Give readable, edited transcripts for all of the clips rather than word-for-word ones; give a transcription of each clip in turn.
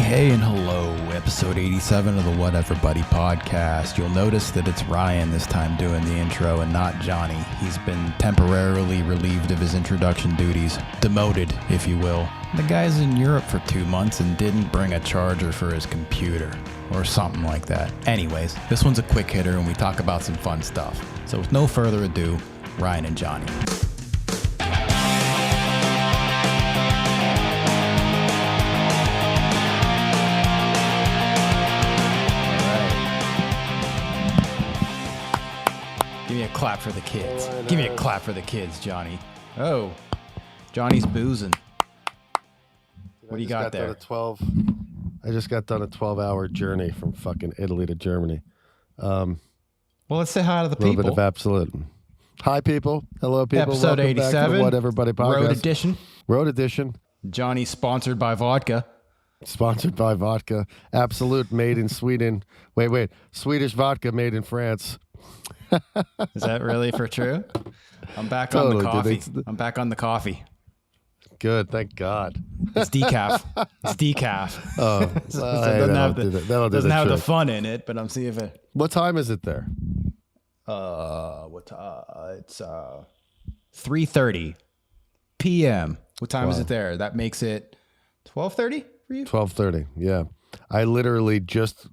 Hey, and hello. Episode 87 of the What Everybody podcast. You'll notice that it's Ryan this time doing the intro and not Jonny. He's been temporarily relieved of his introduction duties, demoted, if you will. The guy's in Europe for 2 months and didn't bring a charger for his computer, or something like that. Anyways, this one's a quick hitter and we talk about some fun stuff. So with no further ado, Ryan and Jonny. Give me a clap for the kids. Give me a clap for the kids, Jonny. Oh, Johnny's boozing. What do you got there? I just got done a 12-hour journey from fucking Italy to Germany. Well, let's say hi to the people. A little bit of absolute. Hi, people. Hello, people. Episode Welcome 87. Back to the What Everybody podcast. Road edition. Road edition. Johnny sponsored by vodka. Sponsored by vodka. Absolute made in Sweden. Wait. Swedish vodka made in France. Is that really for true? I'm back Totally, on the coffee. dude. I'm back on the coffee. Good, thank God. It's decaf. It's decaf. Oh, So it doesn't have the fun in it, but I'm seeing if it. What time is it there? It's 3:30 p.m. What time is it there? That makes it 12:30 for you? 12:30. Yeah, I literally just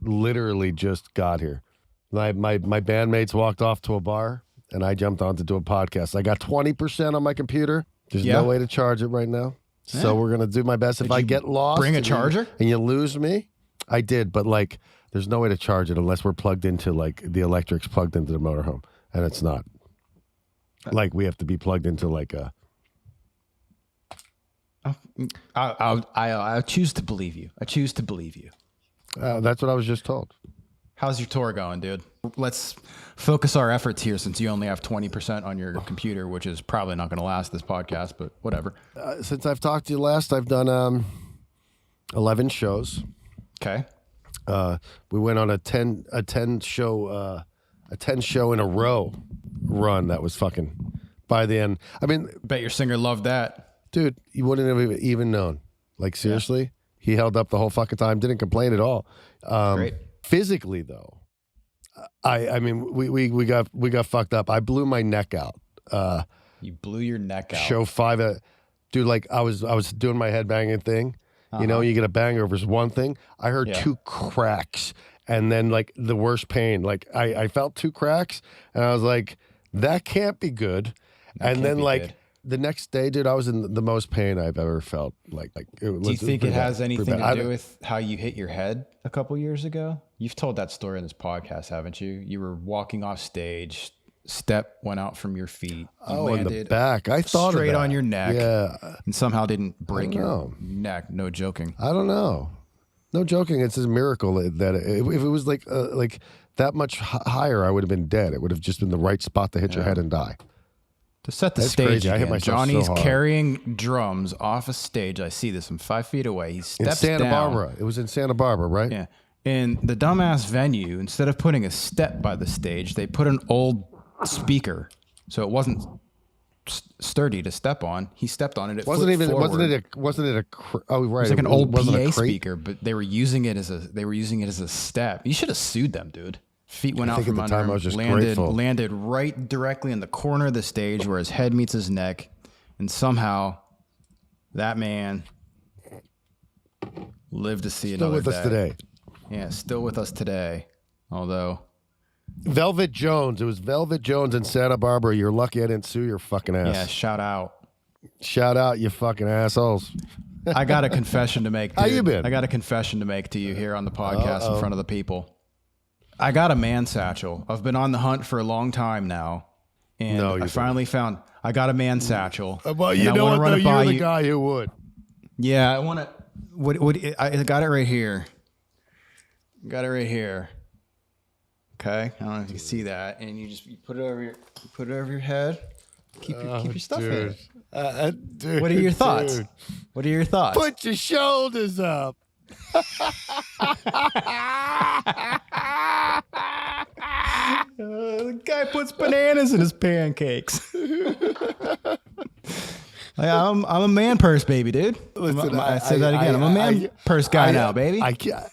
got here. My bandmates walked off to a bar, and I jumped on to do a podcast. I got 20% on my computer. There's no way to charge it right now. Yeah. So we're going to do my best. If I get lost, bring a charger? and you lose me, I did. But like, there's no way to charge it unless we're plugged into like the electric's plugged into the motorhome, and it's not. Like we have to be plugged into like a. I choose to believe you. I choose to believe you. That's what I was just told. How's your tour going, dude? Let's focus our efforts here since you only have 20% on your computer, which is probably not going to last this podcast, but whatever. Since I've talked to you last, I've done 11 shows. Okay. We went on a 10 show in a row run. That was fucking by the end. I mean, Bet your singer loved that. dude, you wouldn't have even known. Like seriously, he held up the whole fucking time. Didn't complain at all. Great. Physically though, I mean, we got fucked up. I blew my neck out. You blew your neck out. Show 5, dude. Like I was doing my headbanging thing. You know, you get a bang over is one thing. I heard 2 cracks, and then like the worst pain. Like I felt 2 cracks, and I was like, that can't be good. And then like the next day, dude, I was in the most pain I've ever felt. Like do you think it has anything to do with how you hit your head a couple years ago? You've told that story in this podcast, haven't you? You were walking off stage, step went out from your feet. You in the back. I thought straight of that. on your neck. Yeah, and somehow didn't break your neck. No joking. I don't know. No joking. It's a miracle that if it was like that much higher, I would have been dead. It would have just been the right spot to hit your head and die. To set the That's stage crazy. I hit again, myself Johnny's so hard. carrying drums off a stage. I see this from 5 feet away. He steps In Santa down. Barbara. It was in Santa Barbara, right? Yeah. In the dumbass venue, instead of putting a step by the stage, they put an old speaker, so it wasn't sturdy to step on. He stepped on it. It Wasn't it forward. a? Oh, right. It was like an old wasn't PA a crate? speaker, but they were using it as a step. You should have sued them, dude. Feet went out think at from the under time him, I was just grateful. landed right directly in the corner of the stage where his head meets his neck, and somehow that man lived to see Still another with us today. Yeah, still with us today. Although Velvet Jones. It was Velvet Jones in Santa Barbara. You're lucky I didn't sue your fucking ass. yeah, shout out. Shout out, you fucking assholes. I got a confession to make. Dude. How you been? I got a confession to make to you here on the podcast in front of the people. I got a man satchel. I've been on the hunt for a long time now, and I finally found. I got a man satchel. Well, you know what? Though, you're the guy who would. Yeah, I want to. I got it right here. Got it right here. Okay, I don't know if you can see that, and you put it over your head. Keep your stuff in. Dude, What are your thoughts? Dude. What are your thoughts? Put your shoulders up. The guy puts bananas in his pancakes. I'm a man purse baby, dude. Listen, I say that again. I'm a man purse guy now, baby. I can't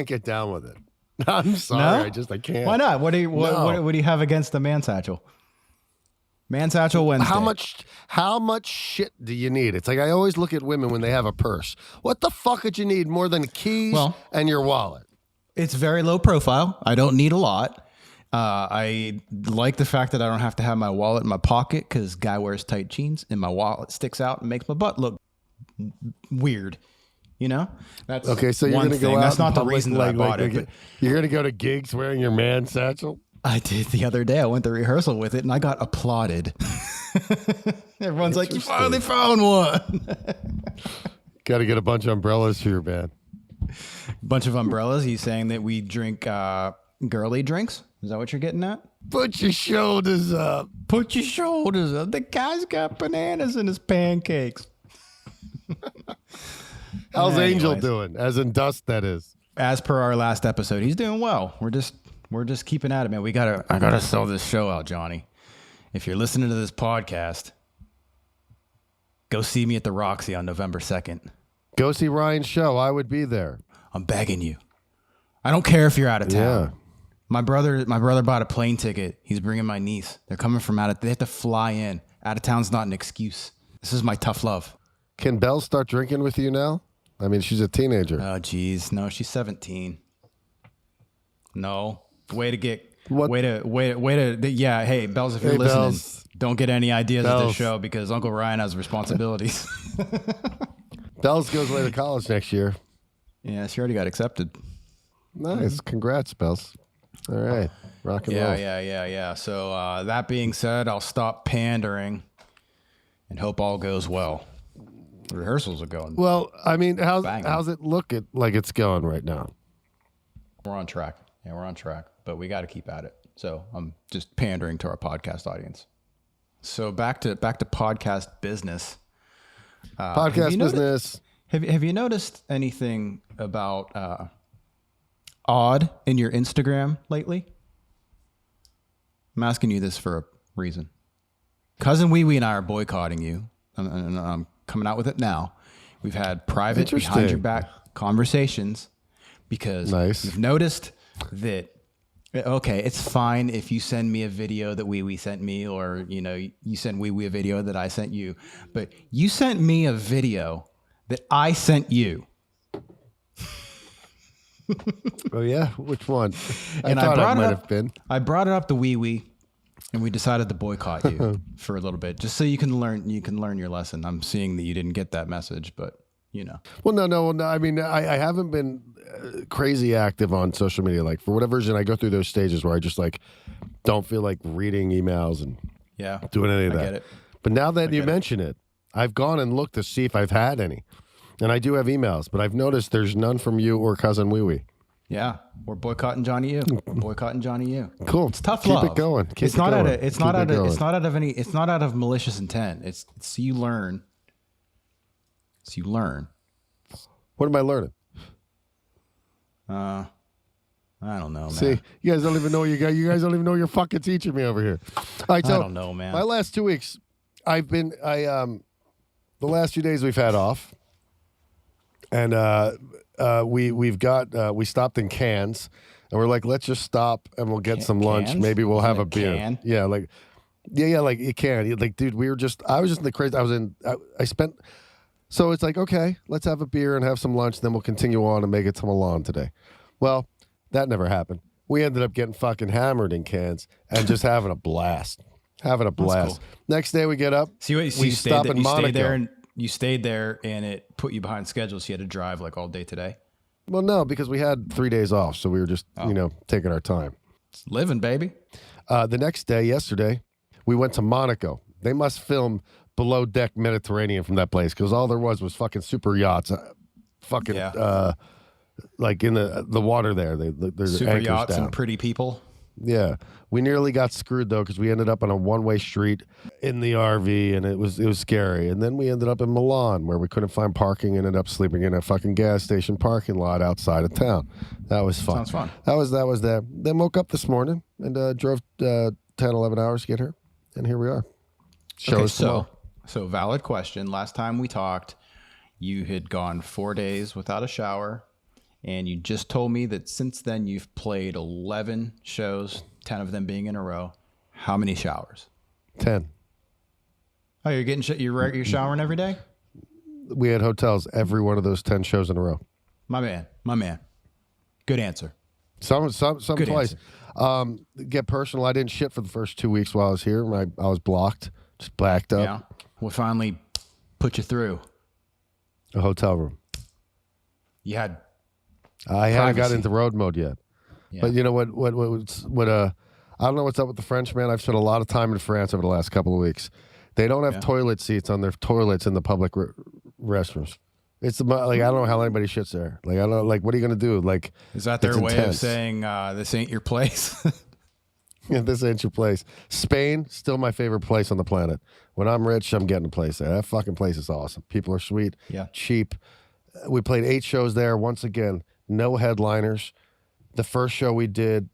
get down with it. I'm sorry. No? I can't. Why not? What do you have against the man satchel? Man satchel Wednesday. How much shit do you need? It's like I always look at women when they have a purse. What the fuck would you need more than keys and your wallet? It's very low profile. I don't need a lot. I like the fact that I don't have to have my wallet in my pocket because guy wears tight jeans and my wallet sticks out and makes my butt look weird. You know? That's okay. So you're going to go out. That's not the reason that I bought it. But you're going to go to gigs wearing your man satchel? I did the other day. I went to rehearsal with it and I got applauded. Everyone's like, you finally found one. Got to get a bunch of umbrellas for your band. Bunch of umbrellas? He's saying that we drink girly drinks? Is that what you're getting at? Put your shoulders up. Put your shoulders up. The guy's got bananas in his pancakes. How's Angel doing? As in Dust, that is. As per our last episode, he's doing well. We're just keeping at it, man. I gotta sell this show out, Johnny. If you're listening to this podcast, go see me at the Roxy on November 2nd. Go see Ryan's show. I would be there. I'm begging you. I don't care if you're out of town. Yeah. My brother bought a plane ticket. He's bringing my niece. They're coming from they have to fly in. Out of town's not an excuse. This is my tough love. Can Belle start drinking with you now? I mean, she's a teenager. Oh, geez. No, she's 17. No. Way to, yeah. Hey, Bells, if you're listening, don't get any ideas of this show because Uncle Ryan has responsibilities. Bells goes away to college next year. Yeah, she already got accepted. Nice. Congrats, Bells. All right. Rock and roll. Yeah. So that being said, I'll stop pandering and hope all goes well. The rehearsals are going. Well, I mean, how's it look like it's going right now? We're on track. Yeah, we're on track, but we got to keep at it. So I'm just pandering to our podcast audience. So back to podcast business. Business. Have you noticed anything about odd in your Instagram lately? I'm asking you this for a reason. Cousin Wee Wee and I are boycotting you. I'm coming out with it now. We've had private behind your back conversations because you've noticed that, okay, it's fine if you send me a video that Wee Wee sent me or, you send Wee Wee a video that I sent you, but you sent me a video that I sent you. Oh yeah? Which one? I brought it up to Wee Wee and we decided to boycott you for a little bit just so you can learn your lesson. I'm seeing that you didn't get that message, but Well, no. I mean, I haven't been crazy active on social media. Like for whatever reason, I go through those stages where I just like don't feel like reading emails and doing any of that. I get it. But now that you mention it, I've gone and looked to see if I've had any. And I do have emails, but I've noticed there's none from you or Cousin Wee Wee. Yeah, we're boycotting Johnny U. Cool. It's tough love. Keep it going. It's not out of malicious intent. It's so you learn. What am I learning? I don't know, man. See, you guys don't even know you guys don't even know you're fucking teaching me over here. All right, so I don't know, man. My last 2 weeks, the last few days we've had off, and we stopped in Cannes, and we're like, let's just stop and we'll get some lunch. Cans? Maybe we'll have a beer. Can? Yeah, like you can. Like, dude, I was just in the crazy. I spent. So it's like, okay, let's have a beer and have some lunch, then we'll continue on and make it to Milan today. Well, that never happened. We ended up getting fucking hammered in Cannes and just having a blast. Cool. Next day we get up. We stop in Monaco. You stayed there and it put you behind schedule, so you had to drive like all day today? Well, no, because we had 3 days off, so we were just, taking our time. It's living, baby. The next day, yesterday, we went to Monaco. They must film below deck Mediterranean from that place because all there was fucking super yachts, like in the water there. There's super anchors yachts down. And pretty people. Yeah, we nearly got screwed though because we ended up on a one-way street in the RV and it was scary. And then we ended up in Milan where we couldn't find parking. Ended up sleeping in a fucking gas station parking lot outside of town. That was fun. Sounds fun. That was that. Then woke up this morning and drove 10, 11 hours to get here, and here we are. Show us so valid question. Last time we talked, you had gone 4 days without a shower, and you just told me that since then you've played 11 shows, 10 of them being in a row. How many showers? 10. Oh, you're getting you're showering every day? We had hotels every one of those 10 shows in a row. My man. Good answer. Some Good twice. Get personal. I didn't shit for the first 2 weeks while I was here. I was blocked, just blacked up. Yeah. We finally put you through A hotel room. You had. I haven't got into road mode yet. Yeah. But you know what? I don't know what's up with the French, man. I've spent a lot of time in France over the last couple of weeks. They don't have toilet seats on their toilets in the public restrooms. It's like, I don't know how anybody shits there. Like, I don't know, like, what are you going to do? Like, is that their way of saying this ain't your place? Yeah, this ain't your place. Spain, still my favorite place on the planet. When I'm rich, I'm getting a place there. That fucking place is awesome. People are sweet, cheap. We played 8 shows there. Once again, no headliners. The first show we did,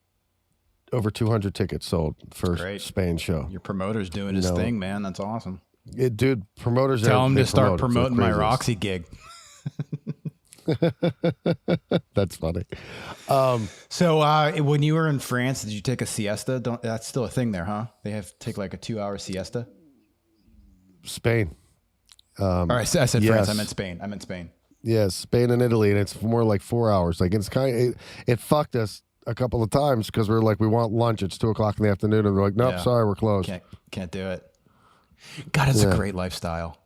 over 200 tickets sold. First Spain show. Your promoter's doing his thing, man. That's awesome. Dude, promoters. Tell him to start promoting my Roxy gig. That's funny. So when you were in France, did you take a siesta? That's still a thing there, huh? They have to take like a 2-hour siesta. Spain. All right, I said France. I meant Spain. Yes, Spain and Italy, and it's more like 4 hours. Like it's it fucked us a couple of times because we were like, we want lunch. It's 2:00 in the afternoon, and they're like, nope, sorry, we're closed. Can't do it. God, it's a great lifestyle.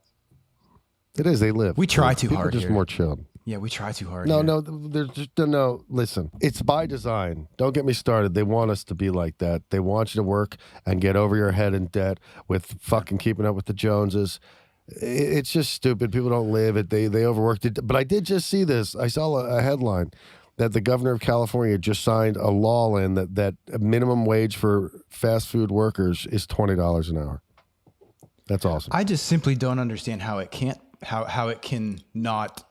It is. They live. We try too hard. Just here. More chilled. Yeah, we try too hard. No, there's just no. Listen, it's by design. Don't get me started. They want us to be like that. They want you to work and get over your head in debt with fucking keeping up with the Joneses. It's just stupid. People don't live it. They overworked it. But I did just see this. I saw a headline that the governor of California just signed a law in that minimum wage for fast food workers is $20 an hour. That's awesome. I just simply don't understand how it can't how it can not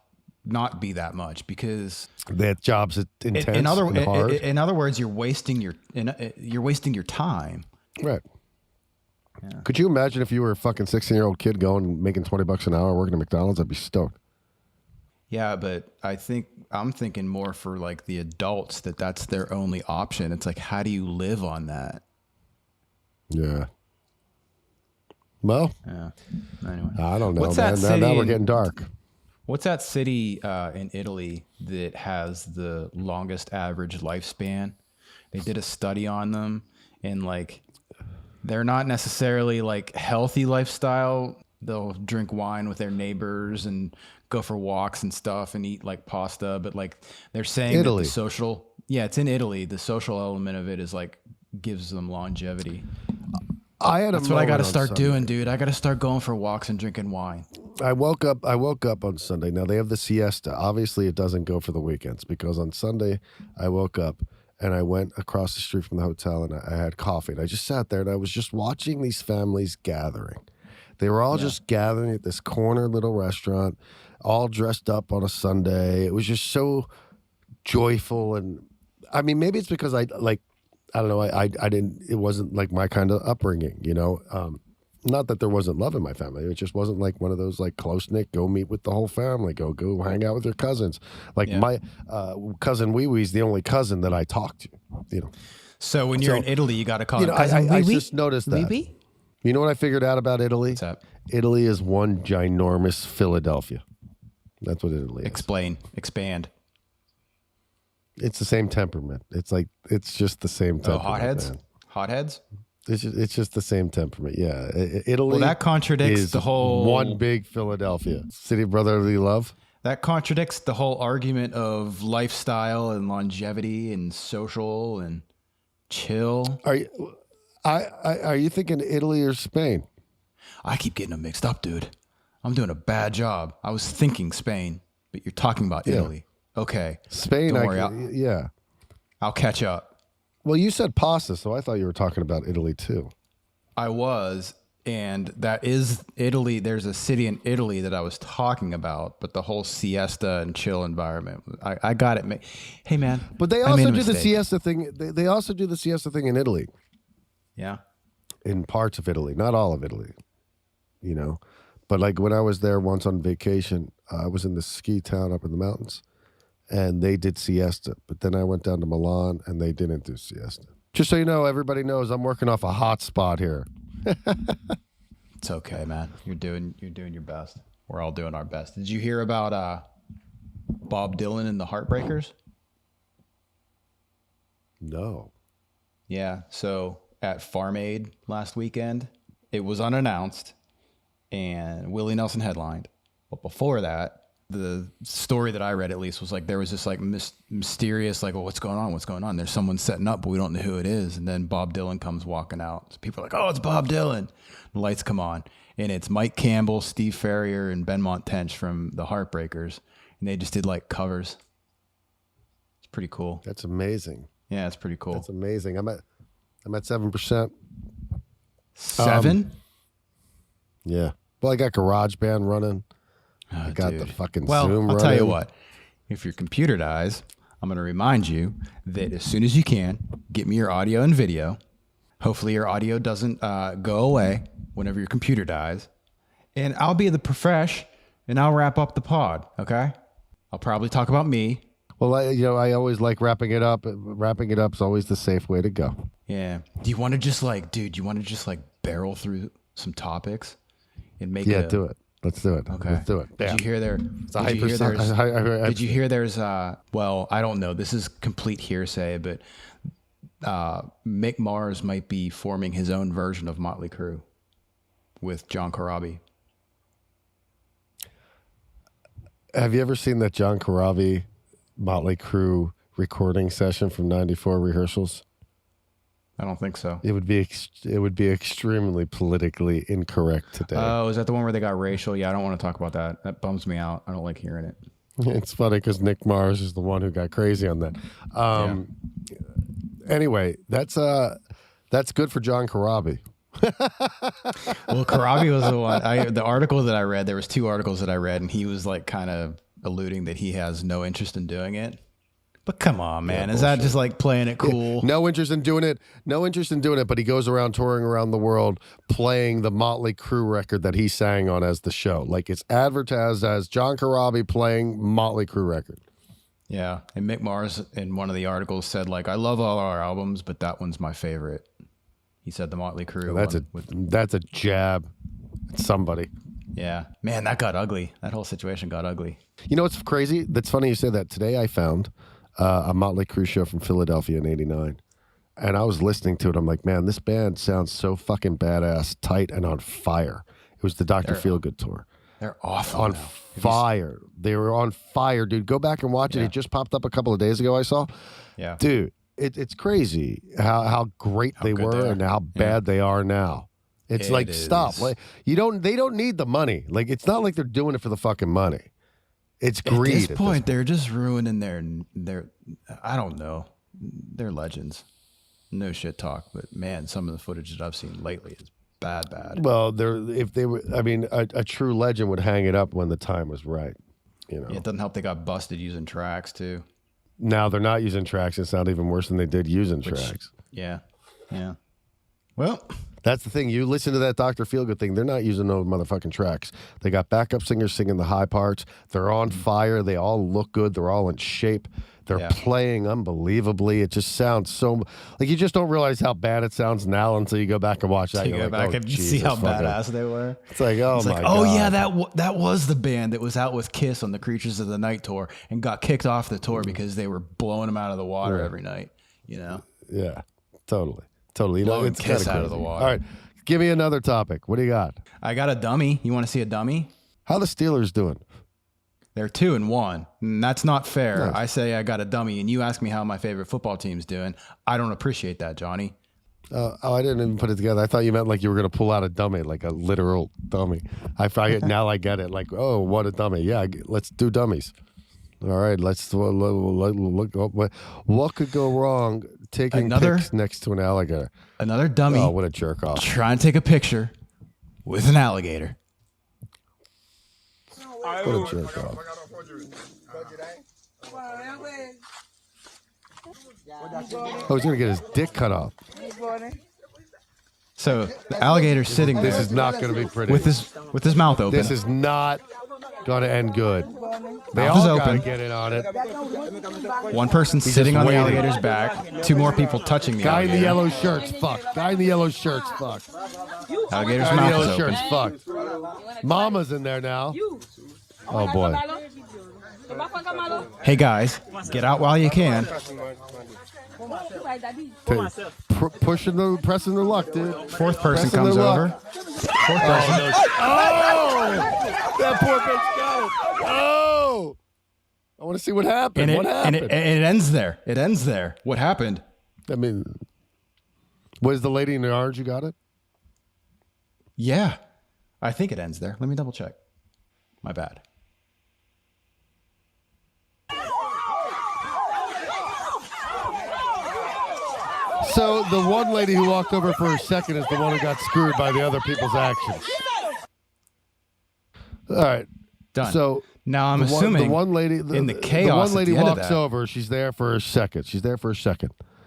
be that much, because that job's intense. In hard. In other words, you're wasting your time. Right. Yeah. Could you imagine if you were a fucking 16-year-old kid going and making $20 an hour working at McDonald's? I'd be stoked. Yeah, but I'm thinking more for like the adults that's their only option. It's like, how do you live on that? Yeah. Well, anyway, I don't know, what's man. That city now we're getting dark. What's that city in Italy that has the longest average lifespan? They did a study on them, and like, they're not necessarily like healthy lifestyle. They'll drink wine with their neighbors and go for walks and stuff and eat like pasta. But like, they're saying Italy. That the social, it's in Italy. The social element of it is like gives them longevity. That's what I got to start doing, dude. I got to start going for walks and drinking wine. I woke up on Sunday. Now they have the siesta. Obviously, it doesn't go for the weekends, because on Sunday I woke up and I went across the street from the hotel and I had coffee, and I just sat there and I was just watching these families gathering. They were all just gathering at this corner little restaurant, all dressed up on a Sunday. It was just so joyful, and I mean, maybe it's because I don't know. I didn't. It wasn't like my kind of upbringing, you know. Not that there wasn't love in my family. It just wasn't like one of those like close knit. Go meet with the whole family. Go hang out with your cousins. Like my cousin Wee Wee's the only cousin that I talk to. You know. So when you're in Italy, you got to call. I just noticed that. Wee? You know what I figured out about Italy? What's that? Italy is one ginormous Philadelphia. That's what Italy is. Expand. It's the same temperament. It's just the same temperament. Hotheads? Man. Hotheads? It's just the same temperament. Yeah. Italy. Well, that contradicts is the whole one big Philadelphia. City of brotherly love. That contradicts the whole argument of lifestyle and longevity and social and chill. Are you thinking Italy or Spain? I keep getting them mixed up, dude. I'm doing a bad job. I was thinking Spain, but you're talking about Italy. Okay. Spain, Don't worry, I'll catch up. Well, you said pasta, so I thought you were talking about Italy too. I was, and that is Italy. There's a city in Italy that I was talking about, but the whole siesta and chill environment, I got it. Hey, man. But they also do the siesta thing. They also do the siesta thing in Italy. Yeah. In parts of Italy, not all of Italy. you know. But like when I was there once on vacation, I was in the ski town up in the mountains, and they did siesta. But then I went down to Milan, and they didn't do siesta. Just so you know, everybody knows I'm working off a hot spot here. It's okay, man. You're doing your best. We're all doing our best. Did you hear about Bob Dylan and the Heartbreakers? No. Yeah. So at Farm Aid last weekend, it was unannounced, and Willie Nelson headlined. But before that, the story that I read at least was like there was this like mysterious like, well, what's going on? What's going on? There's someone setting up, but we don't know who it is. And then Bob Dylan comes walking out. So people are like, oh, it's Bob Dylan. The lights come on, and it's Mike Campbell, Steve Ferrier, and Benmont Tench from the Heartbreakers, and they just did like covers. It's pretty cool. That's amazing. Yeah, it's pretty cool. That's amazing. I'm at 7%. 7? Yeah. Well, I got GarageBand running. Oh, I got dude. the fucking well, Zoom running. I'll tell you what. If your computer dies, I'm going to remind you that as soon as you can, get me your audio and video. Hopefully your audio doesn't go away whenever your computer dies. And I'll be the profesh, and I'll wrap up the pod, okay? I'll probably talk about me. Well, I always like wrapping it up. Wrapping it up is always the safe way to go. Yeah. Do you want to just barrel through some topics and make do it. Let's do it. Okay. Let's do it. Did you hear there's well, I don't know. This is complete hearsay, but Mick Mars might be forming his own version of Motley Crue with John Corabi. Have you ever seen that John Corabi Motley Crue recording session from '94 rehearsals? I don't think so. It would be extremely politically incorrect today. Oh, is that the one where they got racial? Yeah, I don't want to talk about that. That bums me out. I don't like hearing it. It's funny because Nick Mars is the one who got crazy on that. Anyway, that's good for John Corabi. Well, Corabi was the one. The article that I read, there was 2 articles that I read, and he was like kind of alluding that he has no interest in doing it. But come on, man. Is that just like playing it cool? Yeah, no interest in doing it. No interest in doing it, but he goes around touring around the world playing the Motley Crue record that he sang on as the show. Like it's advertised as John Corabi playing Motley Crue record. Yeah. And Mick Mars in one of the articles said like, I love all our albums, but that one's my favorite. He said the Motley Crue. That's a jab at somebody. Yeah. Man, that got ugly. That whole situation got ugly. You know what's crazy? That's funny you say that. Today I found a Motley Crue show from Philadelphia in '89. And I was listening to it. I'm like, man, this band sounds so fucking badass, tight, and on fire. It was the Dr. Feelgood tour. They're awful. On fire. They were on fire, dude. Go back and watch it. It just popped up a couple of days ago, I saw. Yeah. Dude, it's crazy how great they were and how bad they are now. It's like, stop. Like, they don't need the money. Like, it's not like they're doing it for the fucking money. It's greed. At this point, they're just ruining their, I don't know, they're legends. No shit talk, but man, some of the footage that I've seen lately is bad. Well, a true legend would hang it up when the time was right. You know, it doesn't help they got busted using tracks too. Now they're not using tracks. It's not even worse than they did using tracks. Yeah. Well, that's the thing. You listen to that Dr. Feelgood thing. They're not using no motherfucking tracks. They got backup singers singing the high parts. They're on fire. They all look good. They're all in shape. They're playing unbelievably. It just sounds so like you just don't realize how bad it sounds now until you go back and watch that. You go back and see how badass they were. It's like, God. Oh yeah, that was the band that was out with Kiss on the Creatures of the Night tour and got kicked off the tour because they were blowing them out of the water every night. You know? Yeah, totally. You know, it's Kiss out of the water. All right, give me another topic. What do you got? I got a dummy. You want to see a dummy? How the Steelers doing? They're 2-1. And that's not fair. Nice. I say I got a dummy, and you ask me how my favorite football team's doing. I don't appreciate that, Johnny. I didn't even put it together. I thought you meant like you were going to pull out a dummy, like a literal dummy. Now I get it. Like, oh, what a dummy. Yeah, let's do dummies. All right, let's look. What could go wrong taking pics next to an alligator? Another dummy. Oh, what a jerk off. Trying to take a picture with an alligator. What a jerk off. Oh, he's going to get his dick cut off. So the alligator's sitting there. This is not going to be pretty. with his mouth open. This is not going to end good. They Mouth is all got to open. get in on it. One person sitting just on the waiting. alligator's back. Two more people touching the Guy in alligator. the yellow shirts, fuck. Guy in the yellow shirts, fuck. Alligator's Guy in the mouth yellow is open. shirts, fuck. Mama's in there now. Oh boy. Hey guys, get out while you can. Pressing the luck, dude. Fourth person Pressing comes their over. luck. Fourth person. Oh! That poor bitch go. Oh! I want to see what happened. What happened? And it ends there. It ends there. What happened? I mean, was the lady in the orange who got it? Yeah, I think it ends there. Let me double check. My bad. So the one lady who walked over for a second is the one who got screwed by the other people's actions. All right. Done. So now I'm the assuming one lady in the chaos the one lady at the end of walks that. over. She's there for a second.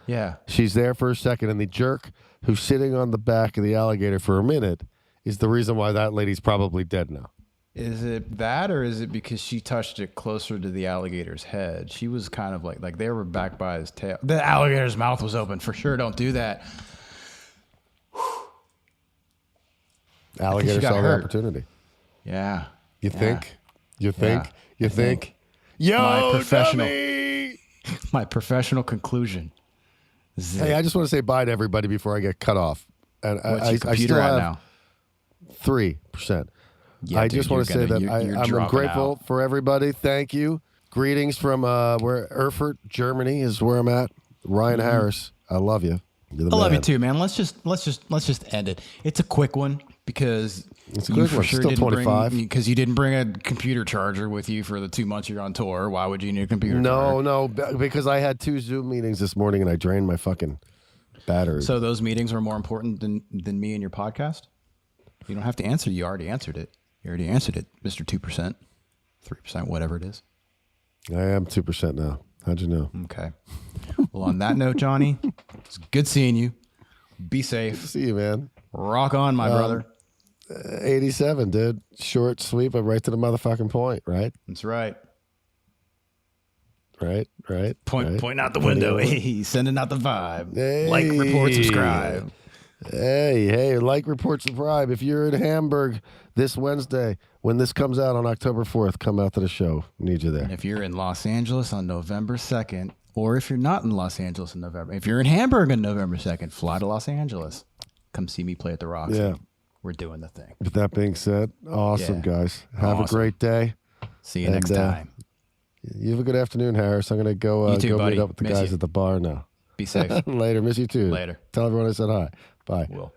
Yeah. She's there for a second, and the jerk who's sitting on the back of the alligator for a minute is the reason why that lady's probably dead now. Is it that, or is it because she touched it closer to the alligator's head? She was kind of like they were back by his tail. The alligator's mouth was open. For sure, don't do that. Alligator got saw the hurt. opportunity. Yeah. You think? You think? Yeah. You I think? My Yo, professional- dummy! My professional conclusion. Is Hey, I just want to say bye to everybody before I get cut off. And what's I your computer still at have now? 3%. Yeah, I dude, just want to say that you're I'm dropping grateful out. for everybody. Thank you. Greetings from where Erfurt, Germany is where I'm at. Ryan Harris, I love you. You're the I love you man. too, man. Let's just end it. It's a quick one because It's a you quick for one. sure Still didn't 25. because you didn't bring a computer charger with you for the 2 months you're on tour. Why would you need a computer charger? No, because I had 2 Zoom meetings this morning and I drained my fucking battery. So those meetings are more important than me and your podcast? You don't have to answer. You already answered it. You already answered it, Mr. 2%, 3%, whatever it is. I am 2% now. How'd you know? Okay. Well, on that note, Johnny, it's good seeing you. Be safe. See you, man. Rock on, my brother. 87, dude. Short, sweep, but right to the motherfucking point, right? That's right. Right. Pointing out the window. Hey, sending out the vibe. Hey. Like, report, subscribe. Hey, like, report, subscribe. If you're in Hamburg this Wednesday, when this comes out on October 4th, come out to the show. Need you there. If you're in Los Angeles on November 2nd, or if you're not in Los Angeles in November, if you're in Hamburg on November 2nd, fly to Los Angeles. Come see me play at the Rocks. Yeah. We're doing the thing. With that being said, awesome, Yeah. guys. Have a Awesome. great day. See you next time. You have a good afternoon, Harris. I'm going to go, You too, go buddy. meet up with the Miss guys you. at the bar now. Be safe. Later. Miss you too. Later. Tell everyone I said hi. Bye. Will.